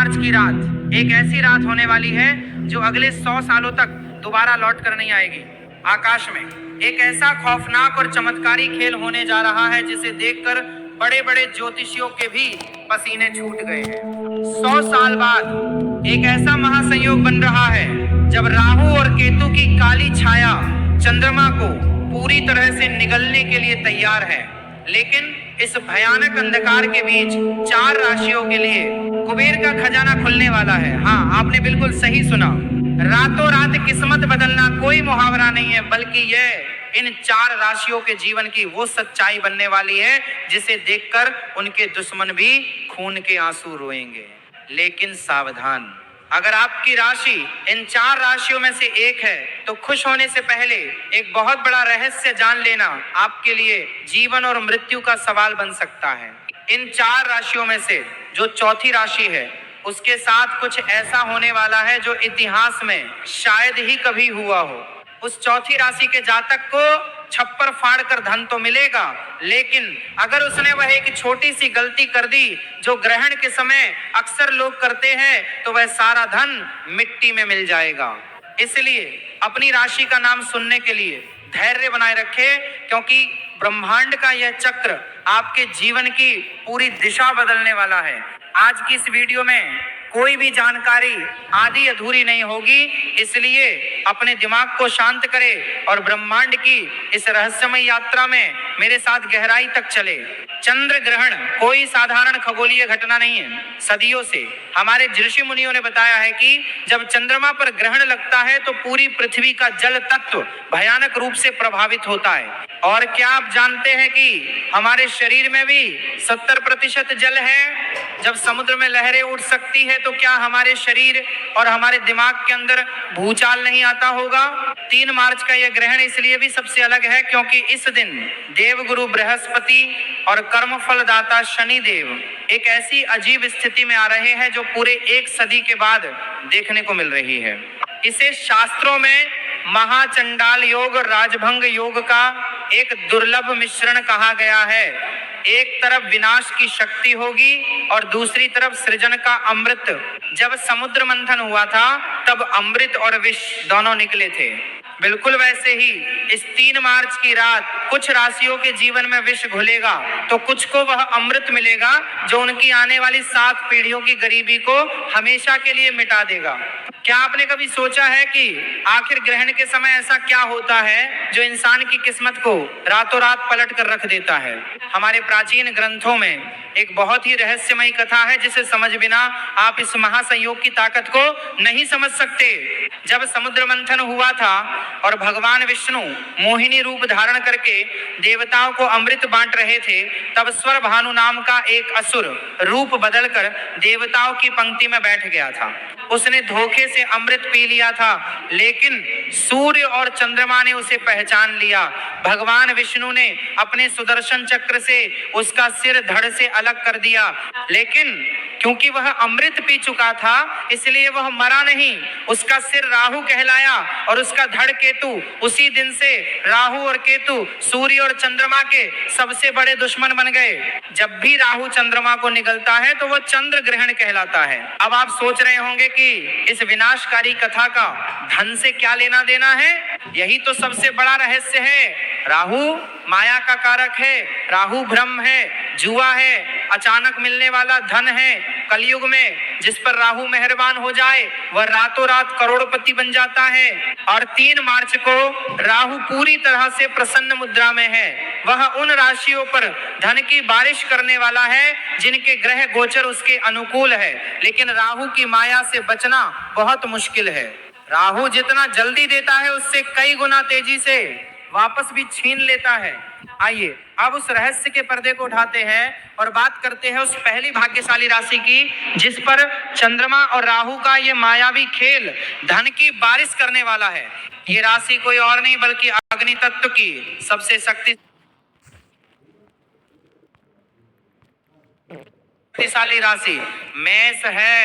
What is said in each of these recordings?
मार्च की रात एक ऐसी रात होने वाली है जो अगले 100 सालों तक दोबारा लौट कर नहीं आएगी। आकाश में एक ऐसा खौफनाक और चमत्कारी खेल होने जा रहा है जिसे देखकर बड़े बड़े ज्योतिषियों के भी पसीने छूट गए हैं। 100 साल बाद एक ऐसा महासंयोग बन रहा है जब राहु और केतु की काली छाया चंद्रमा को पूरी तरह से निगलने के लिए तैयार है। लेकिन इस भयानक अंधकार के बीच 4 राशियों के लिए कुबेर का खजाना खुलने वाला है। हाँ, आपने बिल्कुल सही सुना। रातों रात किस्मत बदलना कोई मुहावरा नहीं है, बल्कि यह इन 4 राशियों के जीवन की वो सच्चाई बनने वाली है जिसे देखकर उनके दुश्मन भी खून के आंसू रोएंगे। लेकिन सावधान, अगर आपकी राशि इन 4 राशियों में से एक है तो खुश होने से पहले एक बहुत बड़ा रहस्य जान लेना आपके लिए जीवन और मृत्यु का सवाल बन सकता है। इन 4 राशियों में से जो चौथी राशि है उसके साथ कुछ ऐसा होने वाला है जो इतिहास में शायद ही कभी हुआ हो। उस चौथी राशि के जातक को छप्पर फाड़ कर धन तो मिलेगा, लेकिन अगर उसने वह एक छोटी सी गलती कर दी जो ग्रहण के समय अक्सर लोग करते हैं तो वह सारा धन मिट्टी में मिल जाएगा। इसलिए अपनी राशि का नाम सुनने के लिए धैर्य बनाए रखें, क्योंकि ब्रह्मांड का यह चक्र आपके जीवन की पूरी दिशा बदलने वाला है। आज की इस वीडियो में कोई भी जानकारी आधी अधूरी नहीं होगी, इसलिए अपने दिमाग को शांत करें और ब्रह्मांड की इस रहस्यमय यात्रा में मेरे साथ गहराई तक चले। चंद्र ग्रहण कोई साधारण खगोलीय घटना नहीं है। सदियों से हमारे ऋषि मुनियों ने बताया है कि जब चंद्रमा पर ग्रहण लगता है तो पूरी पृथ्वी का जल तत्व भयानक रूप से प्रभावित होता है। और क्या आप जानते हैं कि हमारे शरीर में भी 70% जल है? जब समुद्र में लहरें उठ सकती है तो क्या हमारे शरीर और हमारे दिमाग के अंदर भूचाल नहीं आता होगा? 3 मार्च का यह ग्रहण इसलिए भी सबसे अलग है क्योंकि इस दिन देवगुरु बृहस्पति और कर्मफल दाता शनि देव एक ऐसी अजीब स्थिति में आ रहे हैं जो पूरे 1 सदी के बाद देखने को मिल रही है। इसे शास्त्रों में महाचंडाल योग और राजभंग योग का एक दुर्लभ मिश्रण कहा गया है। एक तरफ विनाश की शक्ति होगी और दूसरी तरफ सृजन का अमृत। जब समुद्र मंथन हुआ था तब अमृत और विष दोनों निकले थे। बिल्कुल वैसे ही इस 3 मार्च की रात कुछ राशियों के जीवन में विष घुलेगा तो कुछ को वह अमृत मिलेगा जो उनकी आने वाली 7 पीढ़ियों की गरीबी को हमेशा के लिए मिटा देगा। क्या आपने कभी सोचा है कि आखिर ग्रहण के समय ऐसा क्या होता है जो इंसान की किस्मत को रातों रात पलट कर रख देता है? हमारे प्राचीन ग्रंथों में एक बहुत ही रहस्यमय कथा है जिसे समझ बिना आप इस महासंयोग की ताकत को नहीं समझ सकते। जब समुद्र मंथन हुआ था और भगवान विष्णु मोहिनी रूप धारण करके देवताओं को अमृत बांट रहे थे, तब स्वर भानु नाम का एक असुर रूप बदलकर देवताओं की पंक्ति में बैठ गया था। उसने धोखे से अमृत पी लिया था, लेकिन सूर्य और चंद्रमा ने उसे पहचान लिया। भगवान विष्णु ने अपने सुदर्शन चक्र से उसका सिर धड़ से अलग कर दिया, लेकिन क्योंकि वह अमृत पी चुका था इसलिए वह मरा नहीं। उसका सिर राहु कहलाया और उसका धड़ केतु। उसी दिन से राहु और केतु सूर्य और चंद्रमा के सबसे बड़े दुश्मन बन गए। जब भी राहु चंद्रमा को निगलता है तो वह चंद्र ग्रहण कहलाता है। अब आप सोच रहे होंगे कि इस विनाशकारी कथा का धन से क्या लेना देना है? यही तो सबसे बड़ा रहस्य है। राहु माया का कारक है, राहु ब्रह्म है, जुआ है, अचानक मिलने वाला धन है। कलयुग में जिस पर राहु मेहरबान हो जाए वह रातों रात करोड़पति बन जाता है। और 3 मार्च को राहु पूरी तरह से प्रसन्न मुद्रा में है। वह उन राशियों पर धन की बारिश करने वाला है जिनके ग्रह गोचर उसके अनुकूल है, लेकिन राहु की माया से बचना बहुत मुश्किल है। राहु जितना जल्दी देता है उससे कई गुना तेजी से वापस भी छीन लेता है। आइए अब उस रहस्य के पर्दे को उठाते हैं और बात करते हैं उस पहली भाग्यशाली राशि की जिस पर चंद्रमा और राहु का ये मायावी खेल धन की बारिश करने वाला है। ये राशि कोई और नहीं बल्कि अग्नि तत्व की सबसे शक्तिशाली राशि मेष है।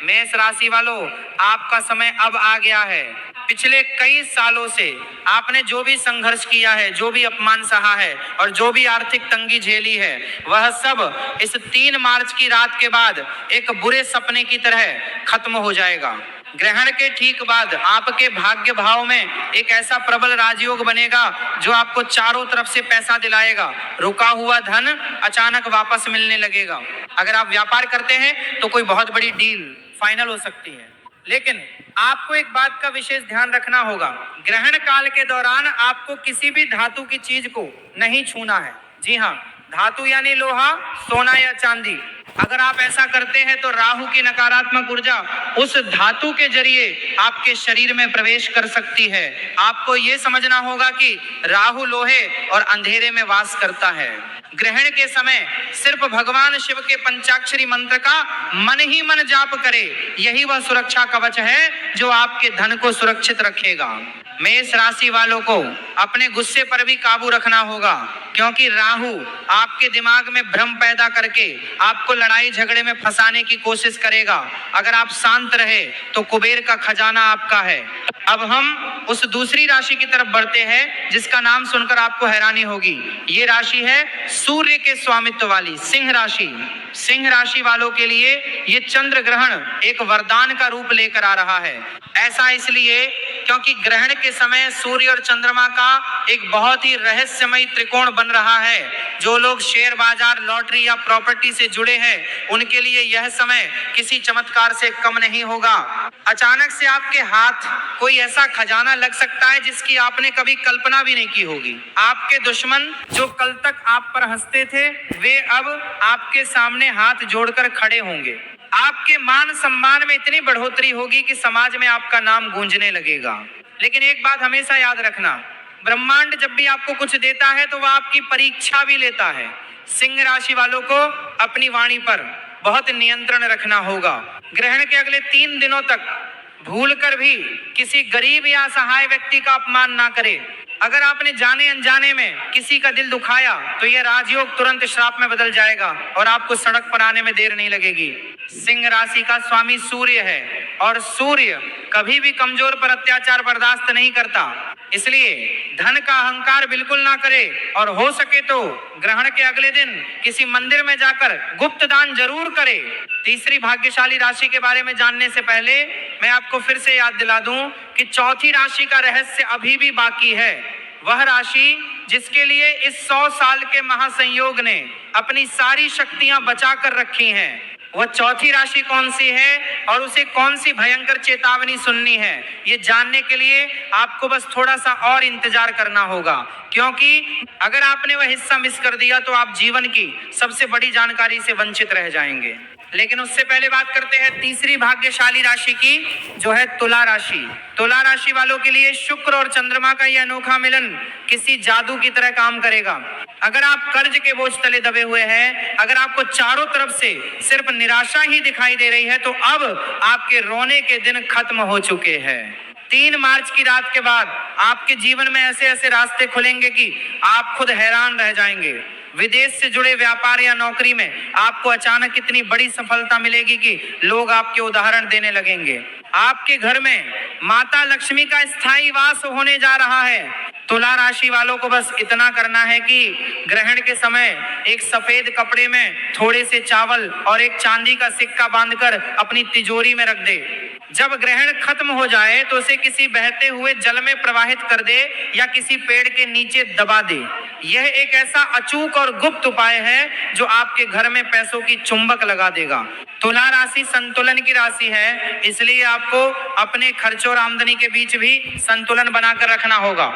मेष राशि वालों, आपका समय अब आ गया है। पिछले कई सालों से आपने जो भी संघर्ष किया है, जो भी अपमान सहा है और जो भी आर्थिक तंगी झेली है, वह सब इस 3 मार्च की रात के बाद एक बुरे सपने की तरह खत्म हो जाएगा। ग्रहण के ठीक बाद आपके भाग्य भाव में एक ऐसा प्रबल राजयोग बनेगा जो आपको चारों तरफ से पैसा दिलाएगा। रुका हुआ धन अचानक वापस मिलने लगेगा। अगर आप व्यापार करते हैं तो कोई बहुत बड़ी डील फाइनल हो सकती है। लेकिन आपको एक बात का विशेष ध्यान रखना होगा, ग्रहण काल के दौरान आपको किसी भी धातु की चीज को नहीं छूना है। जी हाँ, धातु यानी लोहा, सोना या चांदी। अगर आप ऐसा करते हैं तो राहु की नकारात्मक ऊर्जा उस धातु के जरिए आपके शरीर में प्रवेश कर सकती है। आपको ये समझना होगा कि राहु लोहे और अंधेरे में वास करता है। ग्रहण के समय सिर्फ भगवान शिव के पंचाक्षरी मंत्र का मन ही मन जाप करे, यही वह सुरक्षा कवच है जो आपके धन को सुरक्षित रखेगा। मेष राशि वालों को अपने गुस्से पर भी काबू रखना होगा, क्योंकि राहु आपके दिमाग में भ्रम पैदा करके आपको लड़ाई झगड़े में फंसाने की कोशिश करेगा। अगर आप शांत रहे तो कुबेर का खजाना आपका है। अब हम उस दूसरी राशि की तरफ बढ़ते हैं जिसका नाम सुनकर आपको हैरानी होगी। ये राशि है सूर्य के स्वामित्व वाली सिंह राशि। सिंह राशि वालों के लिए ये चंद्र ग्रहण एक वरदान का रूप लेकर आ रहा है। ऐसा इसलिए क्योंकि ग्रहण के समय सूर्य और चंद्रमा का एक बहुत ही रहस्यमय त्रिकोण बन रहा है। जो लोग शेयर बाजार, लॉटरी या प्रॉपर्टी से जुड़े हैं, उनके लिए यह समय किसी चमत्कार से कम नहीं होगा। अचानक से आपके हाथ कोई ऐसा खजाना लग सकता है जिसकी आपने कभी कल्पना भी नहीं की होगी। आपके दुश्मन जो कल तक आप पर हंसते थे, वे अब आपके सामने हाथ जोड़कर खड़े होंगे। आपके मान सम्मान में इतनी बढ़ोतरी होगी कि समाज में आपका नाम गूंजने लगेगा। लेकिन एक बात हमेशा याद रखना, ब्रह्मांड जब भी आपको कुछ देता है तो वह आपकी परीक्षा भी लेता है। सिंह राशि वालों को अपनी वाणी पर बहुत नियंत्रण रखना होगा। ग्रहण के अगले 3 दिनों तक भूलकर भी किसी गरीब या असहाय व्यक्ति का अपमान ना करें। अगर आपने जाने अनजाने में किसी का दिल दुखाया तो यह राजयोग तुरंत श्राप में बदल जाएगा और आपको सड़क पर आने में देर नहीं लगेगी। सिंह राशि का स्वामी सूर्य है और सूर्य कभी भी कमजोर पर अत्याचार बर्दाश्त नहीं करता। इसलिए धन का अहंकार बिल्कुल ना करे और हो सके तो ग्रहण के अगले दिन किसी मंदिर में जाकर गुप्त दान जरूर करे। तीसरी भाग्यशाली राशि के बारे में जानने से पहले मैं आपको फिर से याद दिला दूं कि चौथी राशि का रहस्य अभी भी बाकी है। वह राशि जिसके लिए इस 100 साल के महासंयोग ने अपनी सारी शक्तियां बचा कर रखी हैं, वह चौथी राशि कौन सी है और उसे कौन सी भयंकर चेतावनी सुननी है, ये जानने के लिए आपको बस थोड़ा सा और इंतजार करना होगा। क्योंकि अगर आपने वह हिस्सा मिस कर दिया तो आप जीवन की सबसे बड़ी जानकारी से वंचित रह जाएंगे। लेकिन उससे पहले बात करते हैं तीसरी भाग्यशाली राशि की, जो है तुला राशि। तुला राशि वालों के लिए शुक्र और चंद्रमा का यह अनोखा मिलन किसी जादू की तरह काम करेगा। अगर आप कर्ज के बोझ तले दबे हुए हैं, अगर आपको चारों तरफ से सिर्फ निराशा ही दिखाई दे रही है, तो अब आपके रोने के दिन खत्म हो चुके हैं। 3 मार्च की रात के बाद आपके जीवन में ऐसे ऐसे रास्ते खुलेंगे कि आप खुद हैरान रह जाएंगे। विदेश से जुड़े व्यापार या नौकरी में आपको अचानक इतनी बड़ी सफलता मिलेगी कि लोग आपके उदाहरण देने लगेंगे। आपके घर में माता लक्ष्मी का स्थायी वास होने जा रहा है। तुला राशि वालों को बस इतना करना है कि ग्रहण के समय एक सफेद कपड़े में थोड़े से चावल और एक चांदी का सिक्का बांधकर अपनी तिजोरी में रख दे। जब ग्रहण खत्म हो जाए तो उसे किसी बहते हुए जल में प्रवाहित कर दे या किसी पेड़ के नीचे दबा दे। यह एक ऐसा अचूक और गुप्त उपाय है जो आपके घर में पैसों की चुंबक लगा देगा। तुला राशि संतुलन की राशि है, इसलिए आपको अपने खर्चों और आमदनी के बीच भी संतुलन बनाकर रखना होगा।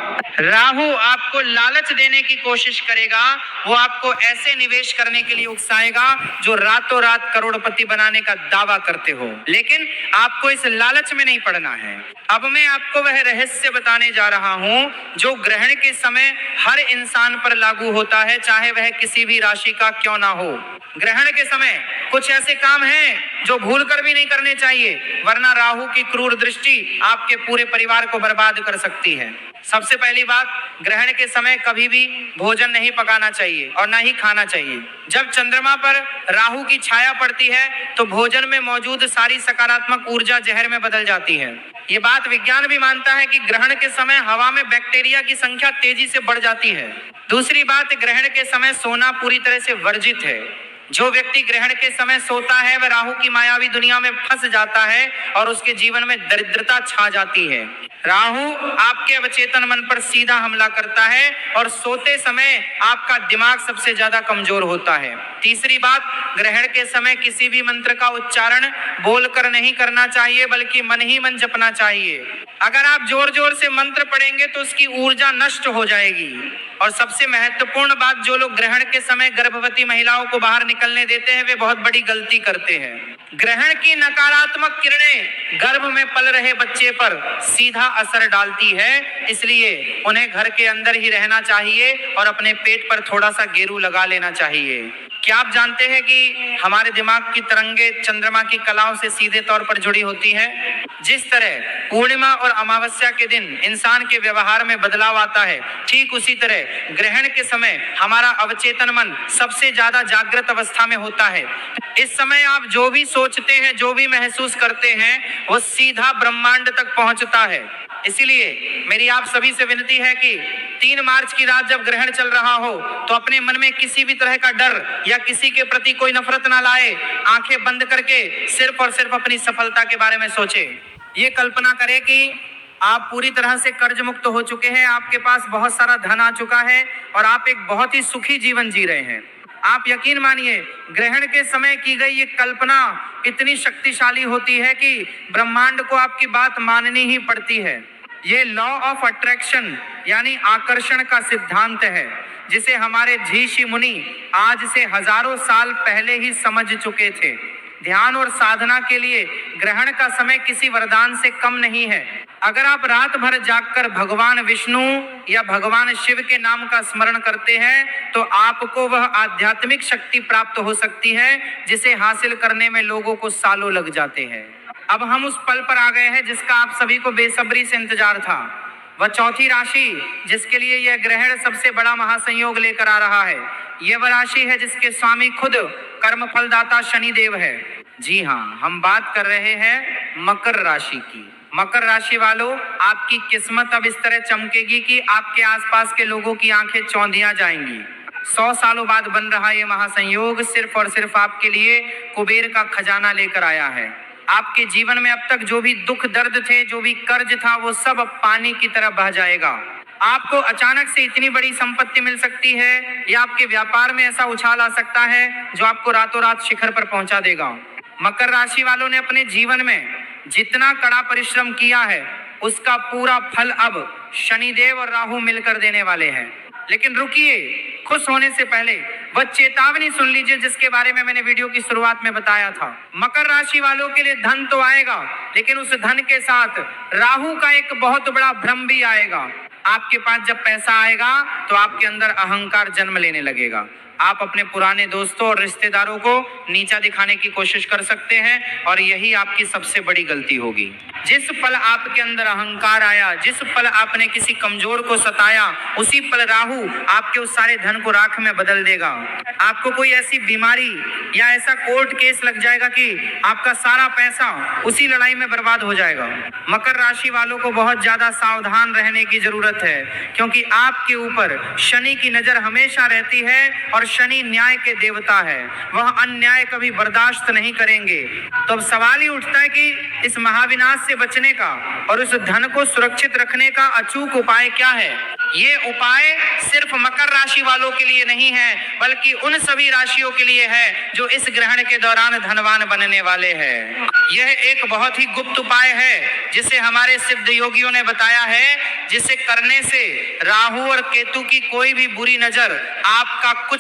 राहु आपको लालच देने की कोशिश करेगा, वो आपको ऐसे निवेश करने के लिए उकसाएगा जो रातों रात करोड़पति बनाने का दावा करते हो, लेकिन आपको इस लालच में नहीं पड़ना है। अब मैं आपको वह रहस्य बताने जा रहा हूं जो ग्रहण के समय हर इंसान पर लागू होता है, चाहे वह किसी भी राशि का क्यों ना हो। ग्रहण के समय कुछ ऐसे काम हैं जो भूलकर भी नहीं करने चाहिए, वरना राहु की क्रूर दृष्टि आपके पूरे परिवार को बर्बाद कर सकती है। सबसे पहली बात, ग्रहण के समय कभी भी भोजन नहीं पकाना चाहिए और ना ही खाना चाहिए। जब चंद्रमा पर राहु की छाया पड़ती है तो भोजन में मौजूद सारी सकारात्मक ऊर्जा जहर में बदल जाती है। ये बात विज्ञान भी मानता है कि ग्रहण के समय हवा में बैक्टीरिया की संख्या तेजी से बढ़ जाती है। दूसरी बात, ग्रहण के समय सोना पूरी तरह से वर्जित है। जो व्यक्ति ग्रहण के समय सोता है वह राहु की मायावी दुनिया में फंस जाता है और उसके जीवन में दरिद्रता छा जाती है। राहु आपके अवचेतन मन पर सीधा हमला करता है और सोते समय आपका दिमाग सबसे ज्यादा कमजोर होता है। तीसरी बात, ग्रहण के समय किसी भी मंत्र का उच्चारण बोलकर नहीं करना चाहिए बल्कि मन ही मन जपना चाहिए। अगर आप जोर जोर से मंत्र पढ़ेंगे तो उसकी ऊर्जा नष्ट हो जाएगी। और सबसे महत्वपूर्ण बात, जो लोग ग्रहण के समय गर्भवती महिलाओं को बाहर निकलने देते हैं वे बहुत बड़ी गलती करते हैं। ग्रहण की नकारात्मक किरणें गर्भ में पल रहे बच्चे पर सीधा असर डालती है, इसलिए उन्हें घर के अंदर ही रहना चाहिए और अपने पेट पर थोड़ा सा गेरू लगा लेना चाहिए। क्या आप जानते हैं कि हमारे दिमाग की तरंगे चंद्रमा की कलाओं से सीधे तौर पर जुड़ी होती है? जिस तरह पूर्णिमा और अमावस्या के दिन इंसान के व्यवहार में बदलाव आता है, ठीक उसी तरह ग्रहण के समय हमारा अवचेतन मन सबसे ज्यादा जागृत अवस्था में होता है। इस समय आप जो भी सोचते हैं, जो भी महसूस करते हैं, वो सीधा ब्रह्मांड तक पहुंचता है। इसीलिए मेरी आप सभी से विनती है कि 3 मार्च की रात जब ग्रहण चल रहा हो तो अपने मन में किसी भी तरह का डर या किसी के प्रति कोई नफरत ना लाए। आंखें बंद करके सिर्फ और सिर्फ अपनी सफलता के बारे में सोचे। ये कल्पना करें कि आप पूरी तरह से कर्ज मुक्त हो चुके हैं, आपके पास बहुत सारा धन आ चुका है और आप एक बहुत ही सुखी जीवन जी रहे हैं। आप यकीन मानिए, ग्रहण के समय की गई ये कल्पना इतनी शक्तिशाली होती है कि ब्रह्मांड को आपकी बात माननी ही पड़ती है। ये लॉ ऑफ अट्रैक्शन यानी आकर्षण का सिद्धांत है, जिसे हमारे ऋषि मुनि आज से हजारों साल पहले ही समझ चुके थे। ध्यान और साधना के लिए ग्रहण का समय किसी वरदान से कम नहीं है। अगर आप रात भर जागकर भगवान विष्णु या भगवान शिव के नाम का स्मरण करते हैं तो आपको वह आध्यात्मिक शक्ति प्राप्त हो सकती है जिसे हासिल करने में लोगों को सालों लग जाते हैं। अब हम उस पल पर आ गए हैं जिसका आप सभी को बेसब्री से इंतजार था। वह चौथी राशि जिसके लिए यह ग्रहण सबसे बड़ा महासंयोग लेकर आ रहा है, यह वह राशि है जिसके स्वामी खुद कर्म फलदाता शनिदेव है। जी हाँ, हम बात कर रहे हैं मकर राशि की। मकर राशि वालों, आपकी किस्मत अब इस तरह चमकेगी कि आपके आसपास के लोगों की आंखें चौंधिया जाएंगी। 100 सालों बाद बन रहा ये महासंयोग सिर्फ और सिर्फ आपके लिए कुबेर का खजाना लेकर आया है। आपके जीवन में अब तक जो भी दुख दर्द थे, जो भी कर्ज था, वो सब अब पानी की तरह बह जाएगा। आपको अचानक से इतनी बड़ी संपत्ति मिल सकती है या आपके व्यापार में ऐसा उछाल आ सकता है जो आपको रातों रात शिखर पर पहुंचा देगा। मकर राशि वालों ने अपने जीवन में जितना कड़ा परिश्रम किया है उसका पूरा फल अब शनिदेव और राहु मिलकर देने वाले हैं। लेकिन रुकिए, खुश होने से पहले वह चेतावनी सुन लीजिए जिसके बारे में मैंने वीडियो की शुरुआत में बताया था। मकर राशि वालों के लिए धन तो आएगा, लेकिन उस धन के साथ राहु का एक बहुत बड़ा भ्रम भी आएगा। आपके पास जब पैसा आएगा तो आपके अंदर अहंकार जन्म लेने लगेगा। आप अपने पुराने दोस्तों और रिश्तेदारों को नीचा दिखाने की कोशिश कर सकते हैं और यही आपकी सबसे बड़ी गलती होगी। जिस पल आपके अंदर अहंकार आया, जिस पल आपने किसी कमजोर को सताया, उसी पल राहु आपके उस सारे धन को राख में बदल देगा। आपको कोई ऐसी बीमारी या ऐसा कोर्ट केस लग जाएगा कि आपका सारा पैसा उसी लड़ाई में बर्बाद हो जाएगा। मकर राशि वालों को बहुत ज्यादा सावधान रहने की जरूरत है, क्योंकि आपके ऊपर शनि की नजर हमेशा रहती है और शनि न्याय के देवता है। वह अन्याय कभी बर्दाश्त नहीं करेंगे। तो अब सवाल ही उठता है कि इस महाविनाश से बचने का और उस धन को सुरक्षित रखने का अचूक उपाय क्या है। ये उपाय सिर्फ मकर राशि वालों के लिए नहीं है, बल्कि उन सभी राशियों के लिए है जो इस ग्रहण के दौरान धनवान बनने वाले हैं। यह एक बहुत ही गुप्त उपाय है जिसे हमारे सिद्ध योगियों ने बताया है, जिसे करने से राहु और केतु की कोई भी बुरी नजर आपका कुछ